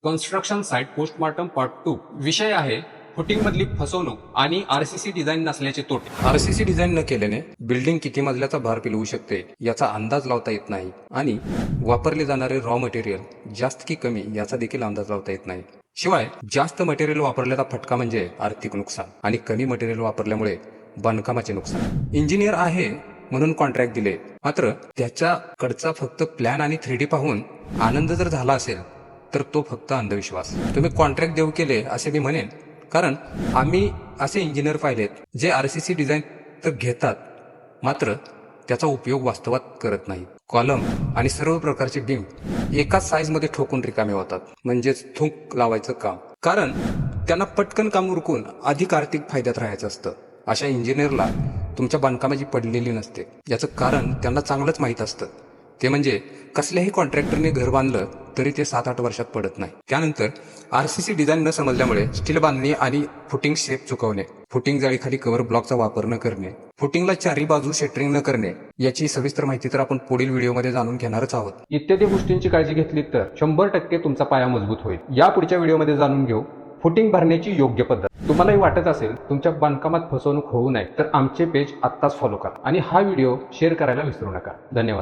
Construction site postmortem part 2 विषय आहे footing मधली फसवणूक आणि आरसीसी डिझाईन नसल्याचे तोटे। आरसीसी डिझाईन न केल्याने बिल्डिंग किती मजल्याचा भार पेलवू शकते याचा अंदाज लावता येत नाही आणि वापरले जाणारे रॉ मटेरियल जास्त की कमी याचा देखील अंदाज लावता येत नाही। शिवाय जास्त मटेरियल वापरल्याचा फटका म्हणजे आर्थिक नुकसान आणि कमी मटेरियल वापरल्यामुळे बांधकामाचे नुकसान। इंजिनियर आहे म्हणून कॉन्ट्रॅक्ट दिले, मात्र त्याच्याकडचा फक्त प्लॅन आणि 3D पाहून आनंद जर झाला असेल तर तो फक्त अंधविश्वास। तुम्ही कॉन्ट्रॅक्ट देऊ केले असे मी म्हणेन, कारण आम्ही असे इंजिनियर पाहिलेत जे आरसीसी डिझाईन तर घेतात मात्र त्याचा उपयोग वास्तवात करत नाही। कॉलम आणि सर्व प्रकारचे बीम एकाच साईज मध्ये ठोकून रिकामे होतात, म्हणजेच थूक लावायचं काम, कारण त्यांना पटकन काम उरकून अधिक आर्थिक फायद्यात राहायचं असतं। अशा इंजिनियरला तुमच्या बांधकामाची पडलेली नसते, याचं कारण त्यांना चांगलंच माहीत असतं। ते म्हणजे कसल्याही कॉन्ट्रॅक्टरने घर बांधलं तरी ते 7-8 वर्षात पडत नाही। त्यानंतर आरसीसी डिझाईन न समजल्यामुळे स्टील बांधणी आणि फुटिंग शेप चुकवणे, फुटिंग जाळीखाली कव्हर ब्लॉकचा वापर न करणे, फुटिंगला चारी बाजू शेटरिंग न करणे, याची सविस्तर माहिती तर आपण पुढील व्हिडिओमध्ये जाणून घेणारच आहोत। इत्यादी गोष्टींची काळजी घेतली तर 100% तुमचा पाया मजबूत होईल। या पुढच्या व्हिडिओमध्ये जाणून घेऊ फुटिंग भरण्याची योग्य पद्धत। तुम्हालाही वाटत असेल तुमच्या बांधकामात फसवणूक होऊ नये तर आमचे पेज आत्ताच फॉलो करा आणि हा व्हिडिओ शेअर करायला विसरू नका। धन्यवाद।